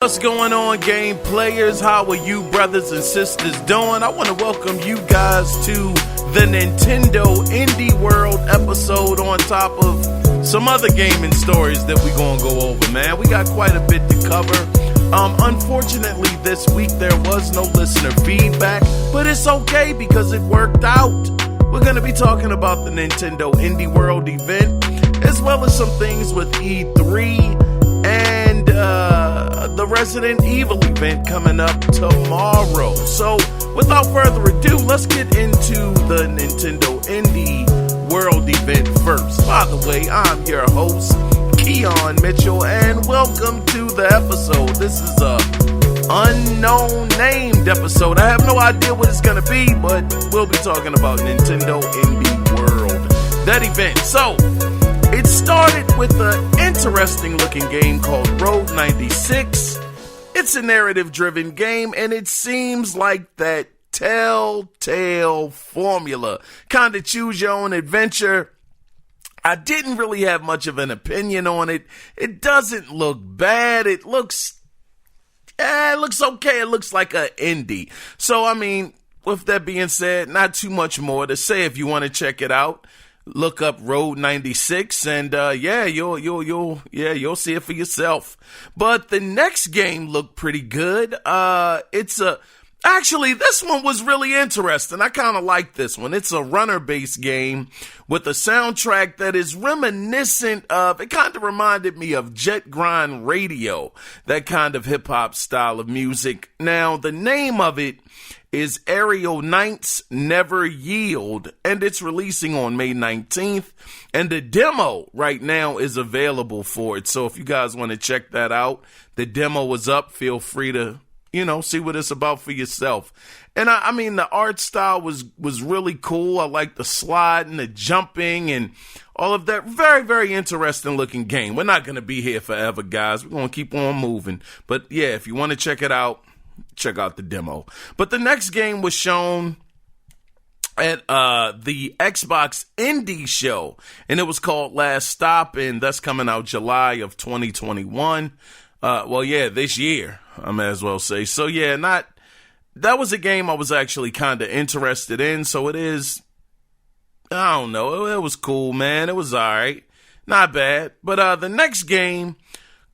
What's going on, game players? How are you brothers and sisters doing? I want to welcome you guys to the Nintendo Indie World episode on top of some other gaming stories that we're going to go over, man. We got quite a bit to cover. Unfortunately, this week there was no listener feedback, but it's okay because it worked out. We're going to be talking about the Nintendo Indie World event, as well as some things with E3 and the Resident Evil event coming up tomorrow. So, without further ado, let's get into the Nintendo Indie World event first. By the way, I'm your host, Kiaun Mitchell, and welcome to the episode. This is a unknown named episode. I have no idea what it's going to be, but we'll be talking about Nintendo Indie World, that event. So, it started with an interesting looking game called Road 96. It's a narrative driven game, and it seems like that telltale formula. Kind of choose your own adventure. I didn't really have much of an opinion on it. It doesn't look bad. It looks okay. It looks like an indie. So, I mean, with that being said, not too much more to say. If you want to check it out, look up Road 96 and you'll see it for yourself. But the next game looked pretty good. Actually, this one was really interesting. I kind of like this one. It's a runner-based game with a soundtrack that is reminiscent of, it kind of reminded me of Jet Grind Radio, that kind of hip-hop style of music. Now, the name of it is Aerial Nights Never Yield, and it's releasing on May 19th, and the demo right now is available for it. So if you guys want to check that out, the demo is up. Feel free to see what it's about for yourself. And I mean, the art style was really cool. I like the slide and the jumping and all of that. Very, very interesting looking game. We're not going to be here forever, guys. We're going to keep on moving. But yeah, if you want to check it out, check out the demo. But the next game was shown at the Xbox Indie Show, and it was called Last Stop, and that's coming out July of 2021. This year, I may as well say. So yeah, that was a game I was actually kind of interested in. So it is, I don't know, it was cool, man. It was alright, not bad. But the next game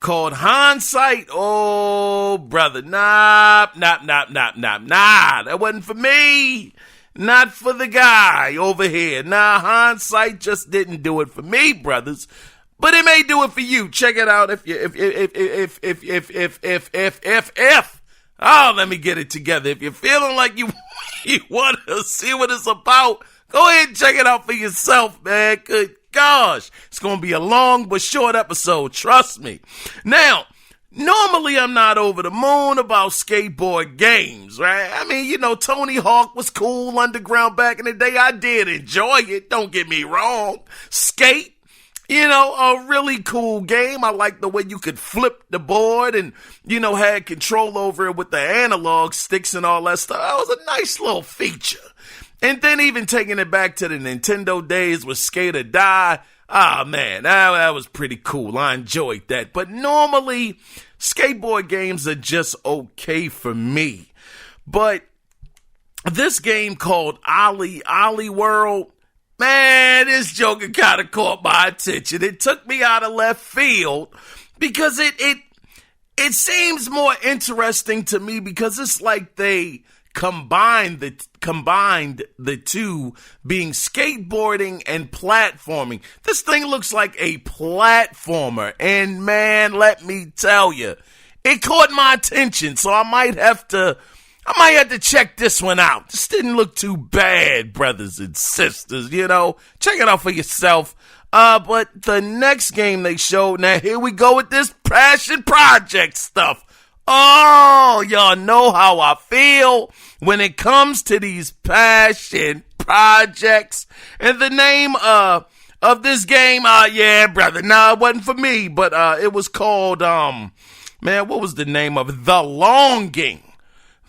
called Hindsight, oh brother, nah, that wasn't for me. Not for the guy over here. Nah, Hindsight just didn't do it for me, brothers. But it may do it for you. Check it out if let me get it together. If you're feeling like you want to see what it's about, go ahead and check it out for yourself, man. Good gosh. It's going to be a long but short episode. Trust me. Now, normally I'm not over the moon about skateboard games, right? I mean, Tony Hawk was cool, Underground back in the day. I did enjoy it. Don't get me wrong. Skate. A really cool game. I like the way you could flip the board and, had control over it with the analog sticks and all that stuff. That was a nice little feature. And then even taking it back to the Nintendo days with Skate or Die. Ah, man, that was pretty cool. I enjoyed that. But normally, skateboard games are just okay for me. But this game called Ollie World, man, this joker kind of caught my attention. It took me out of left field because it seems more interesting to me because it's like they combined the two, being skateboarding and platforming. This thing looks like a platformer, and man, let me tell you, it caught my attention. So I might have to check this one out. This didn't look too bad, brothers and sisters, Check it out for yourself. But the next game they showed, now here we go with this passion project stuff. Oh, y'all know how I feel when it comes to these passion projects. And the name of this game, it wasn't for me, but it was called, what was the name of it? The Longing.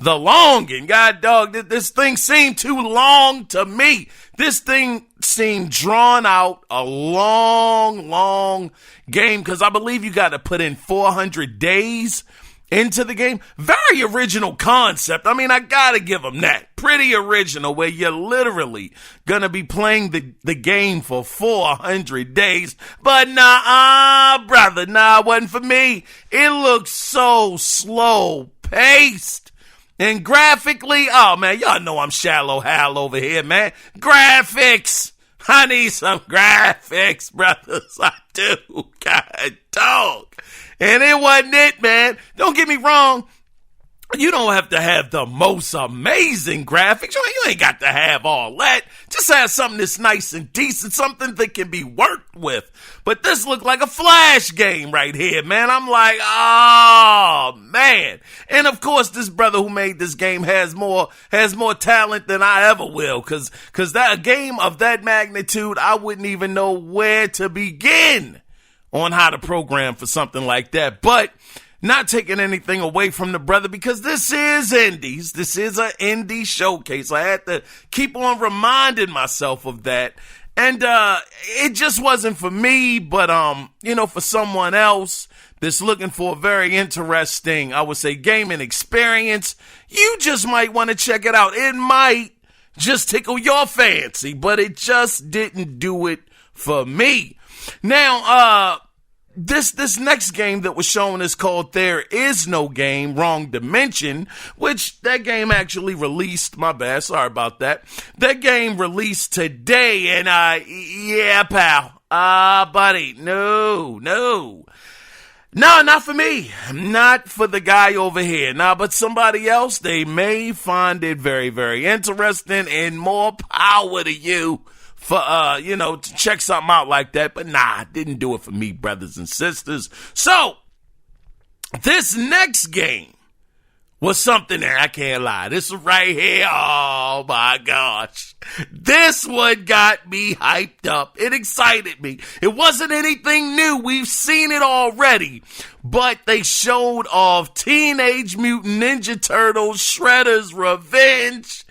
The Longing. God dog, this thing seemed too long to me. This thing seemed drawn out, a long game, because I believe you got to put in 400 days into the game. Very original concept. I mean, I gotta give them that. Pretty original, where you're literally gonna be playing the game for 400 days. But brother, it wasn't for me. It looks so slow paced. And graphically, oh man, y'all know I'm shallow Hal over here, man. Graphics. I need some graphics, brothers. I do. God dog. And it wasn't it, man. Don't get me wrong. You don't have to have the most amazing graphics. You ain't got to have all that. Just have something that's nice and decent, something that can be worked with. But this looked like a Flash game right here, man. I'm like, oh, man. And of course, this brother who made this game has more talent than I ever will. Cause that game of that magnitude, I wouldn't even know where to begin on how to program for something like that. But not taking anything away from the brother, because this is indies. This is an indie showcase. I had to keep on reminding myself of that. And it just wasn't for me, but for someone else that's looking for a very interesting, I would say, gaming experience, you just might want to check it out. It might just tickle your fancy, but it just didn't do it for me. Now, This next game that was shown is called There Is No Game, Wrong Dimension, which that game actually released, my bad, sorry about that. That game released today, and yeah, pal, buddy, no, not for me, not for the guy over here. But somebody else, they may find it very, very interesting, and more power to you for, to check something out like that. But didn't do it for me, brothers and sisters. So, this next game was something that I can't lie. This one right here, oh my gosh. This one got me hyped up. It excited me. It wasn't anything new. We've seen it already. But they showed off Teenage Mutant Ninja Turtles Shredder's Revenge.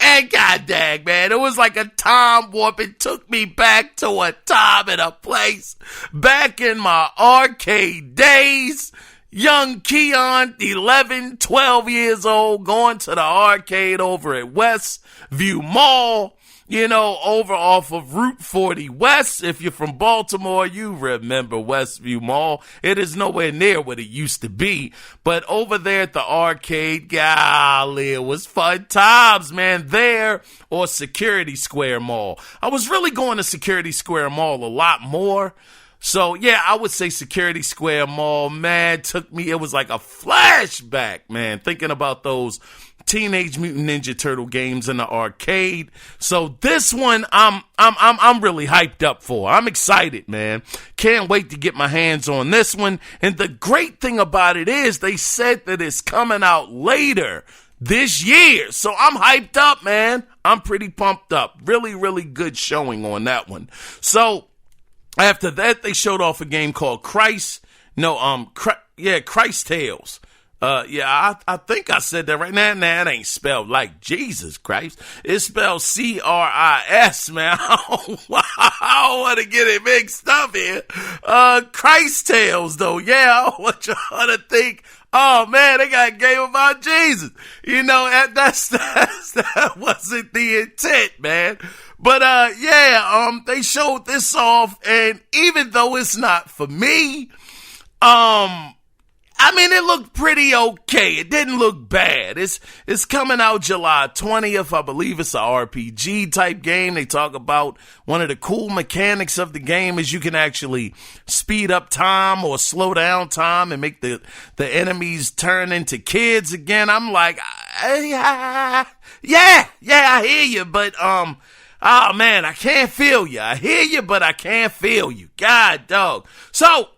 And god dang, man, it was like a time warp. It took me back to a time and a place back in my arcade days. Young Kiaun, 11, 12 years old, going to the arcade over at Westview Mall, over off of Route 40 West. If you're from Baltimore, you remember Westview Mall. It is nowhere near what it used to be. But over there at the arcade, golly, it was fun times, man. There or Security Square Mall. I was really going to Security Square Mall a lot more. So, yeah, I would say Security Square Mall, man, it was like a flashback, man, thinking about those Teenage Mutant Ninja Turtle games in the arcade. So this one, I'm really hyped up for. I'm excited, man. Can't wait to get my hands on this one. And the great thing about it is they said that it's coming out later this year. So I'm hyped up, man. I'm pretty pumped up. Really, really good showing on that one. So after that, they showed off a game called Christ Tales. I think I said that right now. It ain't spelled like Jesus Christ. It's spelled Christ, man. I don't want to get it mixed up here. Christ Tales, though. Yeah, I want y'all to think, oh man, they got a game about Jesus. That wasn't the intent, man. But, they showed this off, and even though it's not for me, it looked pretty okay. It didn't look bad. It's coming out July 20th. I believe it's an RPG type game. They talk about one of the cool mechanics of the game is you can actually speed up time or slow down time and make the enemies turn into kids again. I'm like, yeah, I hear you, but, oh man, I can't feel you. I hear you, but I can't feel you. God dog. So,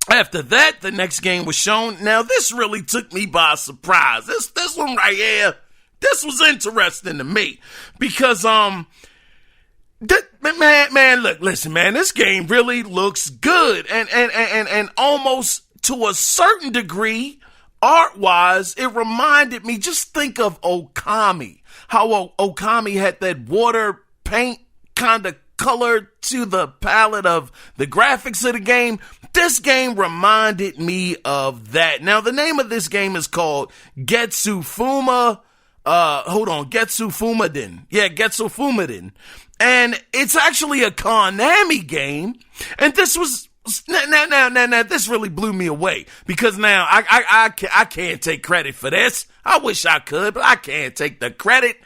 after that, the next game was shown. Now, this really took me by surprise. This one right here, this was interesting to me. Because, man, look, listen, man, this game really looks good. And almost to a certain degree, art-wise, it reminded me, just think of Okami. How Okami had that water paint kind of color to the palette of the graphics of the game, this game reminded me of that. Now, the name of this game is called Getsu Fumaden. Yeah, Getsu Fumaden. And it's actually a Konami game. And this was, now, this really blew me away. Because now, I can't take credit for this. I wish I could, but I can't take the credit.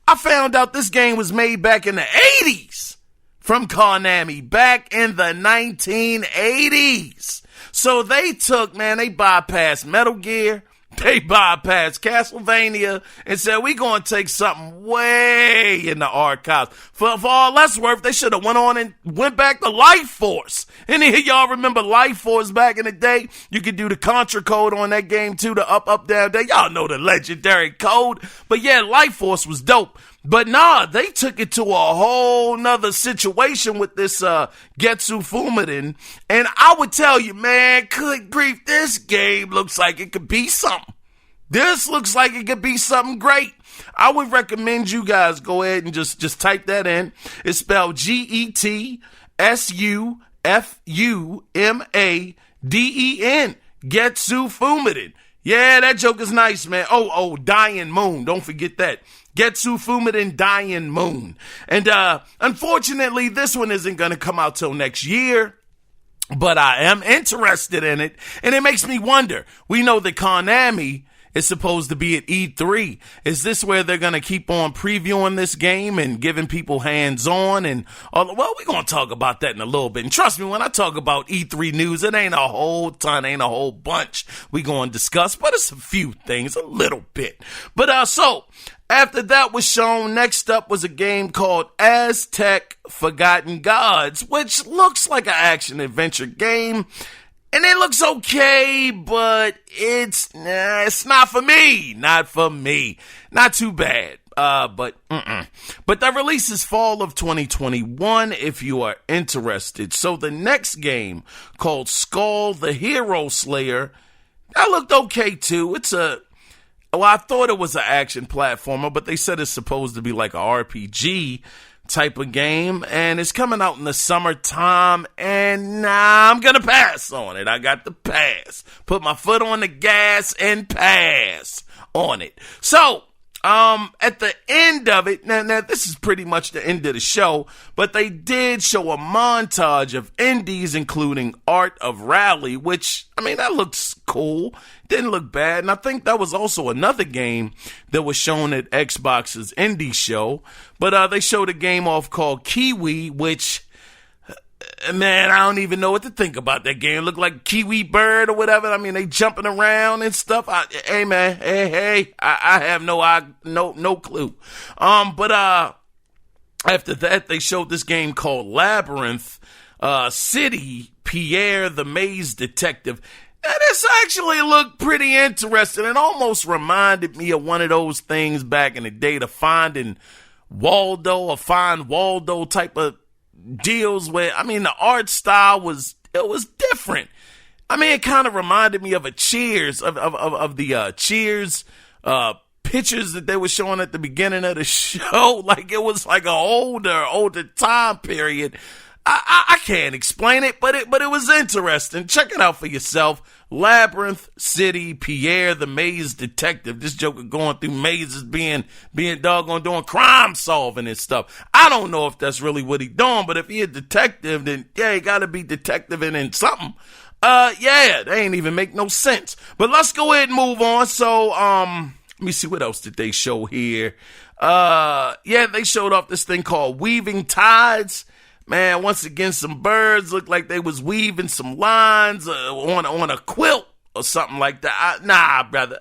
I found out this game was made back in the 80s from Konami, back in the 1980s. So they bypassed Metal Gear, they bypassed Castlevania, and said, we gonna take something way in the archives. For all that's worth, they should have went on and went back to Life Force. Any of y'all remember Life Force back in the day? You could do the Contra code on that game too, the up, down, down. Y'all know the legendary code. But yeah, Life Force was dope. But nah, they took it to a whole nother situation with this Getsu Fumaden. And I would tell you, man, good grief, this game looks like it could be something. This looks like it could be something great. I would recommend you guys go ahead and just type that in. It's spelled GETSUFUMADEN. Getsu Fumaden. Yeah, that joke is nice, man. Oh, Dying Moon. Don't forget that. Getsu Fumaden Dying Moon. And unfortunately, this one isn't going to come out till next year. But I am interested in it. And it makes me wonder. We know that Konami is supposed to be at E3. Is this where they're going to keep on previewing this game and giving people hands-on? And well, we're going to talk about that in a little bit. And trust me, when I talk about E3 news, it ain't a whole ton, ain't a whole bunch we going to discuss, but it's a few things, a little bit. But so after that was shown, next up was a game called Aztec Forgotten Gods, which looks like an action-adventure game. And it looks okay, but it's not for me. Not for me. Not too bad. But the release is fall of 2021 if you are interested. So the next game called Skull the Hero Slayer, that looked okay too. I thought it was an action platformer, but they said it's supposed to be like a RPG type of game, and it's coming out in the summertime, and I'm gonna pass on it. I got to pass. Put my foot on the gas and pass on it. So, at the end of it, now this is pretty much the end of the show, but they did show a montage of indies, including Art of Rally, which, that looks cool. Didn't look bad, and I think that was also another game that was shown at Xbox's indie show. But they showed a game off called Kiwi, which, man, I don't even know what to think about that game. It looked like Kiwi Bird or whatever. They jumping around and stuff. Hey, man, I have no clue. But after that, they showed this game called Labyrinth City, Pierre the Maze Detective. Now, this actually looked pretty interesting. It almost reminded me of one of those things back in the day, the Finding Waldo or Find Waldo type of deals where, the art style was different. It kind of reminded me of a Cheers, of the Cheers pictures that they were showing at the beginning of the show. Like it was like a older time period. I can't explain it, but it was interesting. Check it out for yourself. Labyrinth City, Pierre the Maze Detective. This joker going through mazes, being doggone doing crime solving and stuff. I don't know if that's really what he doing, but if he a detective, then yeah, he gotta be detective in something. Yeah, they ain't even make no sense. But let's go ahead and move on. So, let me see, what else did they show here? Yeah, they showed off this thing called Weaving Tides. Man, once again, some birds looked like they was weaving some lines on a quilt or something like that. Nah, brother,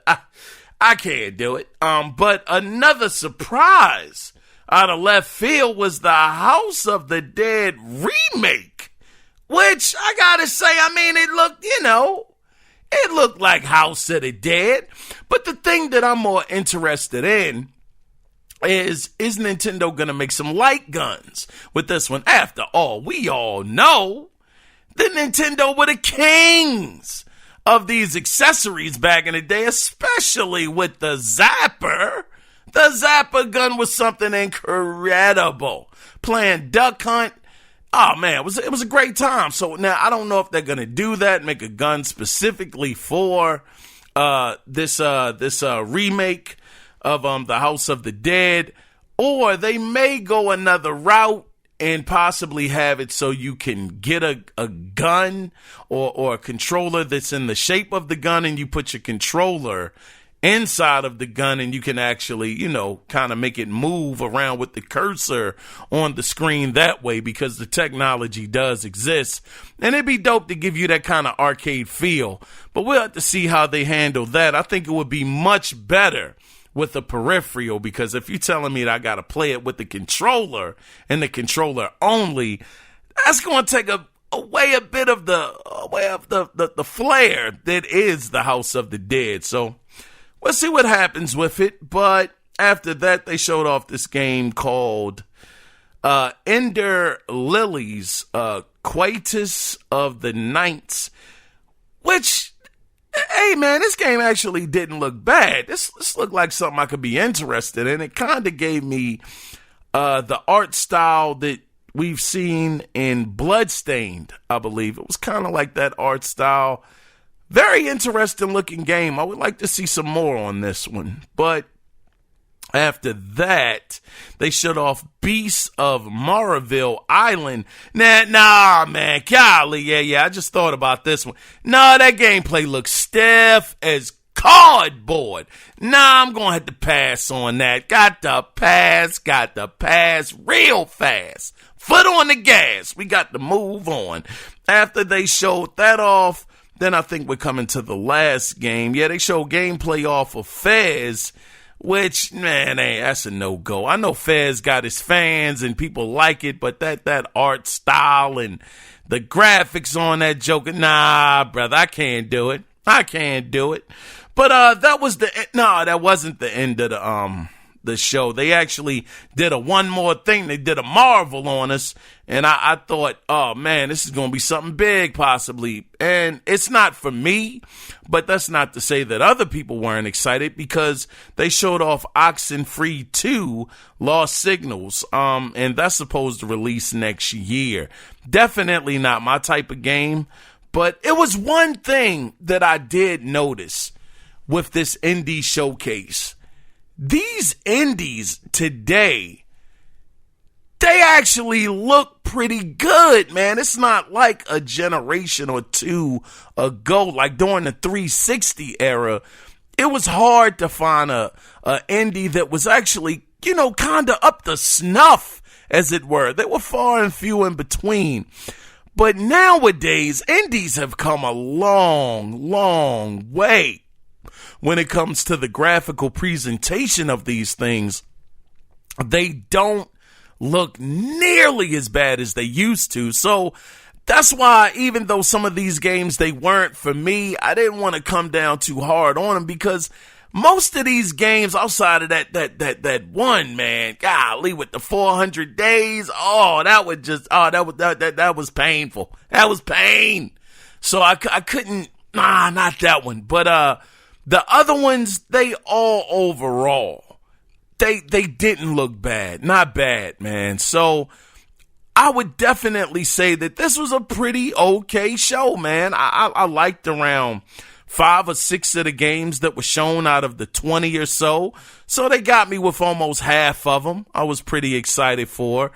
I can't do it. But another surprise out of left field was the House of the Dead remake, which I gotta say, it looked like House of the Dead. But the thing that I'm more interested in is Nintendo gonna make some light guns with this one? After all, we all know that Nintendo were the kings of these accessories back in the day, especially with the Zapper. The Zapper gun was something incredible. playing Duck Hunt. Oh man, it was a great time. So now I don't know if they're gonna do that, make a gun specifically for this remake of the House of the Dead, or they may go another route and possibly have it so you can get a gun or a controller that's in the shape of the gun, and you put your controller inside of the gun and you can actually, kind of make it move around with the cursor on the screen that way, because the technology does exist. And it'd be dope to give you that kind of arcade feel. But we'll have to see how they handle that. I think it would be much better with a peripheral, because if you're telling me that I got to play it with the controller and the controller only, that's going to take away a bit of the flair that is the House of the Dead. So we'll see what happens with it. But after that, they showed off this game called Ender Lilies, Quietus of the Nights, which, hey man, this game actually didn't look bad. This looked like something I could be interested in. It kind of gave me the art style that we've seen in Bloodstained, I believe. It was kind of like that art style. Very interesting looking game. I would like to see some more on this one. But after that, they showed off Beasts of Morrowville Island. Nah, man, golly, yeah, I just thought about this one. Nah, that gameplay looks stiff as cardboard. Nah, I'm going to have to pass on that. Got to pass real fast. Foot on the gas. We got to move on. After they showed that off, then I think we're coming to the last game. Yeah, they showed gameplay off of Fez, which, man, that's a no-go. I know Fez got his fans and people like it, but that art style and the graphics on that Joker, nah, brother, I can't do it. But that wasn't the end of the show. They actually did one more thing. They did a Marvel on us, and I thought, oh man, this is going to be something big possibly. And it's not for me, but that's not to say that other people weren't excited, because they showed off Oxenfree 2 Lost Signals, and that's supposed to release next year. Definitely not my type of game, but it was one thing that I did notice with this indie showcase. These indies today, they actually look pretty good, man. It's not like a generation or two ago, like during the 360 era. It was hard to find a indie that was actually, kind of up to snuff, as it were. They were far and few in between. But nowadays, indies have come a long, long way when it comes to the graphical presentation of these things. They don't look nearly as bad as they used to. So that's why, even though some of these games, they weren't for me, I didn't want to come down too hard on them, because most of these games, outside of that one, man, golly, with the 400 days, that was painful. That was pain. So I couldn't, not that one. But the other ones, they all overall, they didn't look bad. Not bad, man. So I would definitely say that this was a pretty okay show, man. I liked around 5 or 6 of the games that were shown out of the 20 or so. So they got me with almost half of them. I was pretty excited for,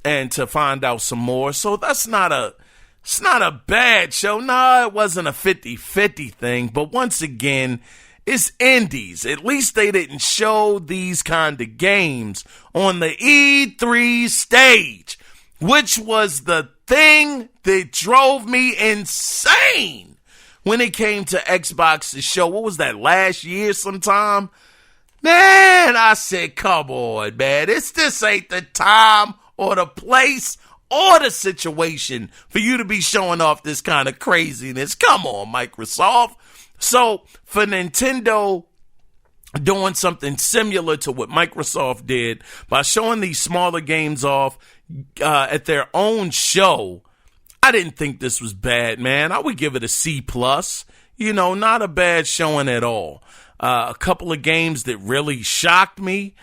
and to find out some more. So it's not a bad show. No, it wasn't a 50-50 thing. But once again, it's indies. At least they didn't show these kind of games on the E3 stage, which was the thing that drove me insane when it came to Xbox's show. What was that, last year sometime? Man, I said, come on, man. This ain't the time or the place or the situation for you to be showing off this kind of craziness. Come on, Microsoft. So for Nintendo doing something similar to what Microsoft did by showing these smaller games off at their own show, I didn't think this was bad, man. I would give it a C+. Not a bad showing at all. A couple of games that really shocked me.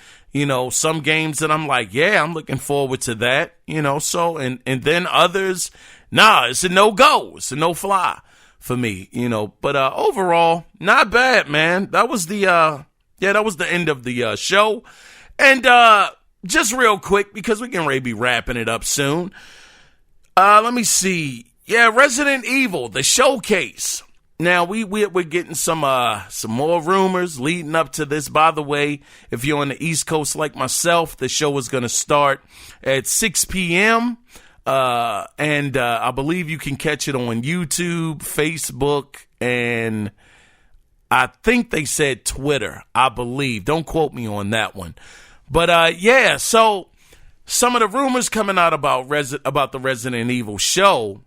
Some games that I'm like, yeah, I'm looking forward to that. So and then others, nah, it's a no-go. It's a no-fly for me. But overall, not bad, man. That was the end of the show. And just real quick, because we can really be wrapping it up soon. Let me see. Yeah, Resident Evil, the showcase. Now, we're getting some more rumors leading up to this. By the way, if you're on the East Coast like myself, the show is going to start at 6 p.m. And I believe you can catch it on YouTube, Facebook, and I think they said Twitter, I believe. Don't quote me on that one. But, yeah, so some of the rumors coming out about the Resident Evil show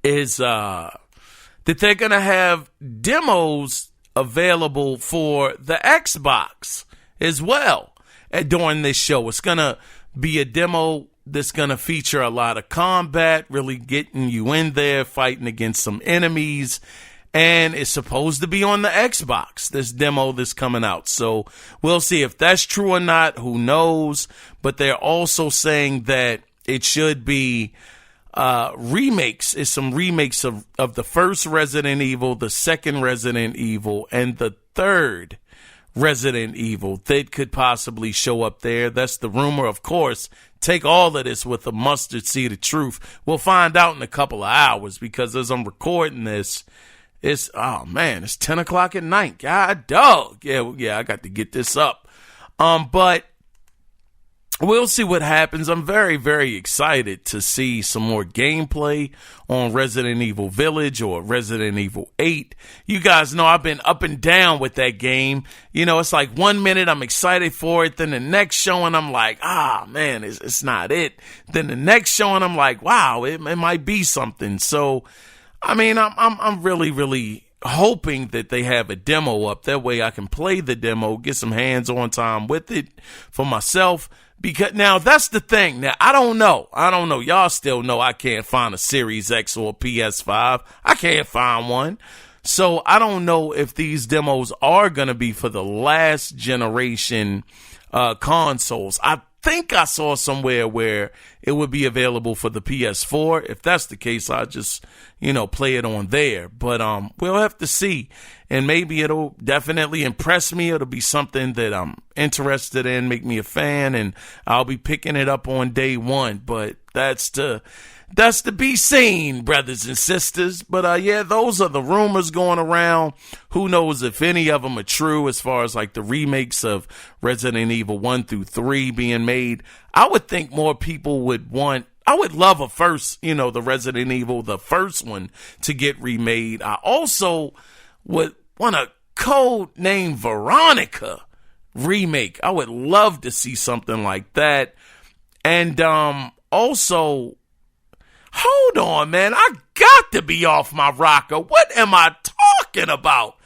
is that they're going to have demos available for the Xbox as well during this show. It's going to be a demo that's going to feature a lot of combat, really getting you in there, fighting against some enemies. And it's supposed to be on the Xbox, this demo that's coming out. So we'll see if that's true or not. Who knows? But they're also saying that it should be remakes. It's some remakes of the first Resident Evil, the second Resident Evil, and the third Resident Evil that could possibly show up there. That's the rumor. Of course, take all of this with a mustard seed of truth. We'll find out in a couple of hours, because as I'm recording this, it's 10 o'clock at night. God dog. Yeah, I got to get this up. But we'll see what happens. I'm very, very excited to see some more gameplay on Resident Evil Village or Resident Evil 8. You guys know I've been up and down with that game. It's like 1 minute I'm excited for it. Then the next showing I'm like, man, it's not it. Then the next showing I'm like, wow, it might be something. So, I mean, I'm really, really hoping that they have a demo up. That way I can play the demo, get some hands-on time with it for myself. Because now that's the thing. Now, I don't know. Y'all still know I can't find a Series X or a PS5. I can't find one. So I don't know if these demos are going to be for the last generation consoles. I think I saw somewhere where it would be available for the PS4. If that's the case, I'll just, play it on there. But we'll have to see. And maybe it'll definitely impress me. It'll be something that I'm interested in, make me a fan, and I'll be picking it up on day one. But that's to be seen, brothers and sisters. But yeah, those are the rumors going around. Who knows if any of them are true as far as like the remakes of Resident Evil 1 through 3 being made. I would think more people would want. I would love a first, the Resident Evil, the first one, to get remade. I also would want a Code Name Veronica remake. I would love to see something like that. And also, hold on, man. I got to be off my rocker. What am I talking about?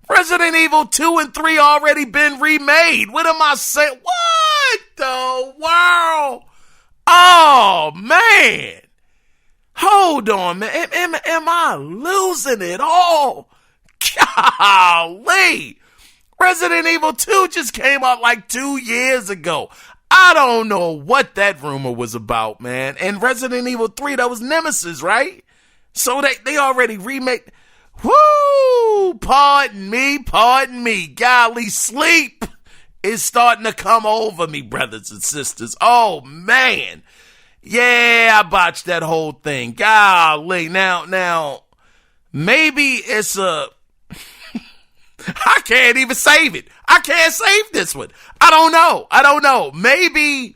Resident Evil 2 and 3 already been remade. What am I saying? What the world? Oh, man. Hold on, man. Am I losing it all? Golly. Resident Evil 2 just came out like 2 years ago. I don't know what that rumor was about, man. And Resident Evil 3, that was Nemesis, right? So they already remade. Woo! Pardon me. Golly, sleep is starting to come over me, brothers and sisters. Oh, man. Yeah, I botched that whole thing. Golly. Now, maybe it's a... I can't even save it. I can't save this one. I don't know. Maybe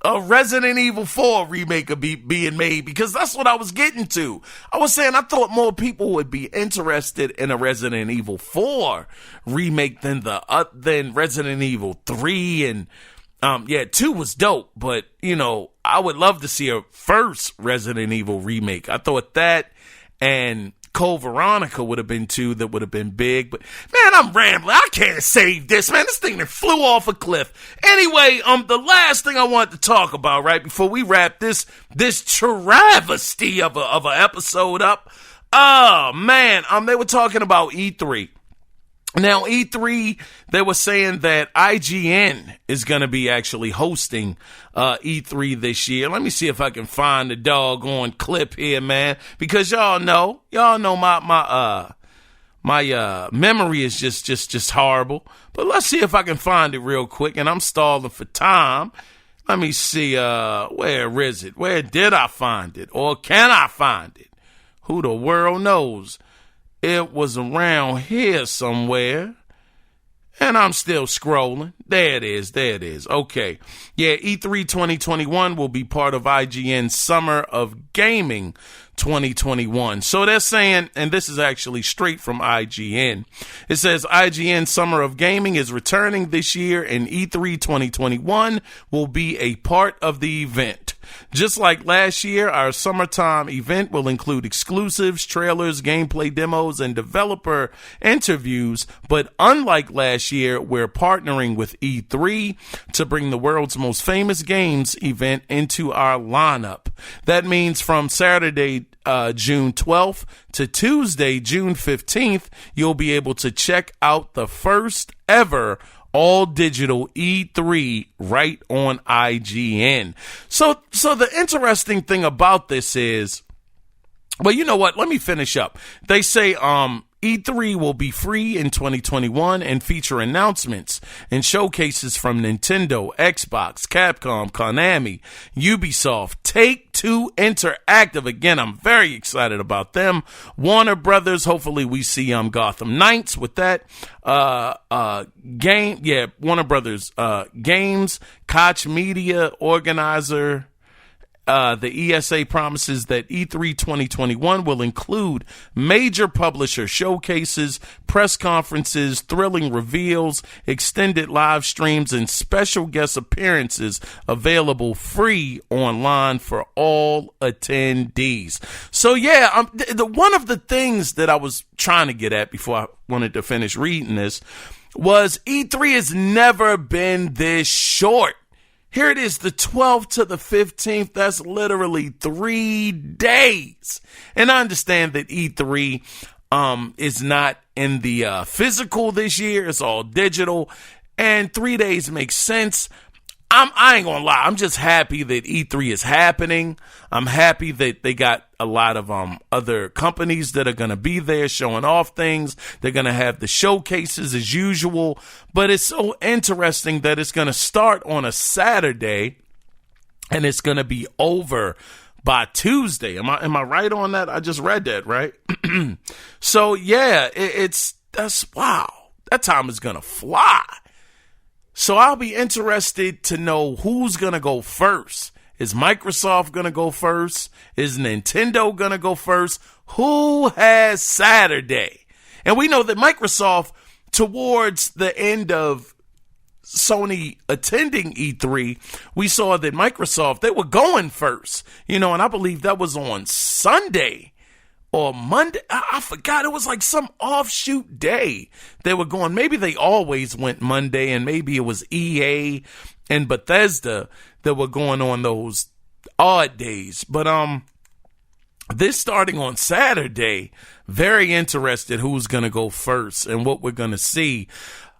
a Resident Evil 4 remake could be being made, because that's what I was getting to. I was saying I thought more people would be interested in a Resident Evil 4 remake than Resident Evil 3. And 2 was dope, but I would love to see a first Resident Evil remake. I thought that and Code Veronica would have been 2 that would have been big. But man, I'm rambling. I can't save this, man. This thing that flew off a cliff. Anyway, the last thing I wanted to talk about right before we wrap this travesty of a episode up. Oh man, they were talking about E3. Now, E3, they were saying that IGN is going to be actually hosting E3 this year. Let me see if I can find the doggone clip here, man, because y'all know my memory is just horrible. But let's see if I can find it real quick, and I'm stalling for time. Let me see, where is it? Where did I find it? Or can I find it? Who the world knows? It was around here somewhere. And I'm still scrolling. There it is. Okay. Yeah, E3 2021 will be part of IGN's Summer of Gaming 2021. So they're saying, and this is actually straight from IGN. It says IGN Summer of Gaming is returning this year, and E3 2021 will be a part of the event. Just like last year, our summertime event will include exclusives, trailers, gameplay demos, and developer interviews. But unlike last year, we're partnering with E3 to bring the world's most famous games event into our lineup. That means from Saturday, June 12th to Tuesday, June 15th, you'll be able to check out the first ever all digital E3 right on IGN. So the interesting thing about this is, well, you know what? Let me finish up. They say E3 will be free in 2021 and feature announcements and showcases from Nintendo, Xbox, Capcom, Konami, Ubisoft, Take-Two Interactive. Again, I'm very excited about them. Warner Brothers. Hopefully we see Gotham Knights with that game. Yeah, Warner Brothers games, Koch Media organizer. The ESA promises that E3 2021 will include major publisher showcases, press conferences, thrilling reveals, extended live streams, and special guest appearances available free online for all attendees. So yeah, one of the things that I was trying to get at before I wanted to finish reading this was E3 has never been this short. Here it is, the 12th to the 15th. That's literally 3 days. And I understand that E3 is not in the physical this year. It's all digital. And 3 days makes sense. I ain't gonna lie. I'm just happy that E3 is happening. I'm happy that they got a lot of other companies that are gonna be there showing off things. They're gonna have the showcases as usual. But it's so interesting that it's gonna start on a Saturday and it's gonna be over by Tuesday. Am I right on that? I just read that, right? So yeah, that's wow. That time is gonna fly. So I'll be interested to know who's going to go first. Is Microsoft going to go first? Is Nintendo going to go first? Who has Saturday? And we know that Microsoft, towards the end of Sony attending E3, we saw that Microsoft, they were going first. And I believe that was on Sunday. Or Monday, I forgot. It was like some offshoot day they were going. Maybe they always went Monday, and maybe it was EA and Bethesda that were going on those odd days. But this starting on Saturday, very interested who's going to go first and what we're going to see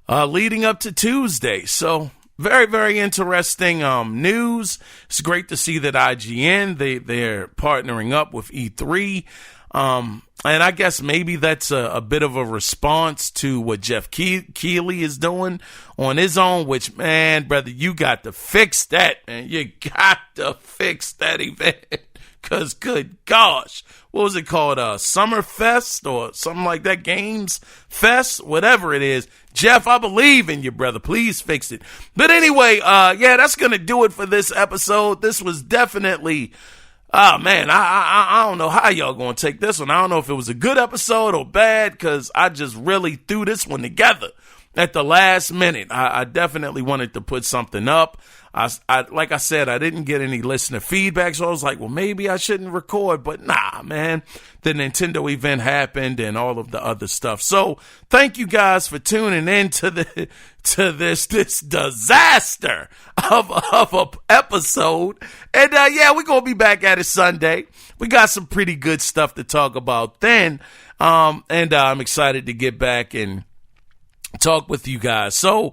leading up to Tuesday. So very, very interesting news. It's great to see that IGN, they're partnering up with E3. And I guess maybe that's a bit of a response to what Jeff Keighley is doing on his own, which, man, brother, you got to fix that, man. You got to fix that event. Because, good gosh, what was it called? Summer Fest or something like that? Games Fest? Whatever it is. Jeff, I believe in you, brother. Please fix it. But anyway, yeah, that's going to do it for this episode. This was definitely... Oh, man, I don't know how y'all going to take this one. I don't know if it was a good episode or bad, because I just really threw this one together at the last minute. I definitely wanted to put something up. Like I said, I didn't get any listener feedback, so I was like, well, maybe I shouldn't record. But nah, man, the Nintendo event happened and all of the other stuff. So thank you guys for tuning in to this disaster of a episode. And yeah, we're gonna be back at it Sunday. We got some pretty good stuff to talk about then. And I'm excited to get back and talk with you guys. So,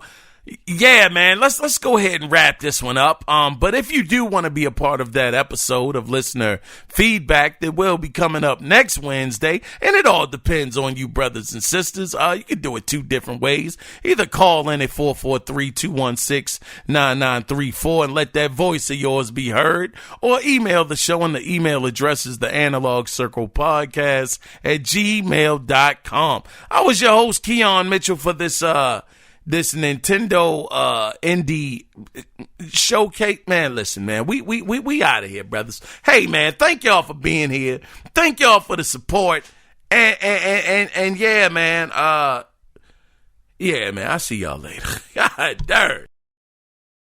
yeah, man, let's go ahead and wrap this one up. But if you do want to be a part of that episode of listener feedback that will be coming up next Wednesday, and it all depends on you brothers and sisters, you can do it two different ways. Either call in at 443-216-9934 and let that voice of yours be heard, or email the show, and the email address is the Analog Circle Podcast at gmail.com. I was your host, Kiaun Mitchell, for this Nintendo indie showcase. Man, listen, man, we out of here, brothers. Hey, man, thank y'all for being here. Thank y'all for the support. And yeah, man, I see y'all later. God darn.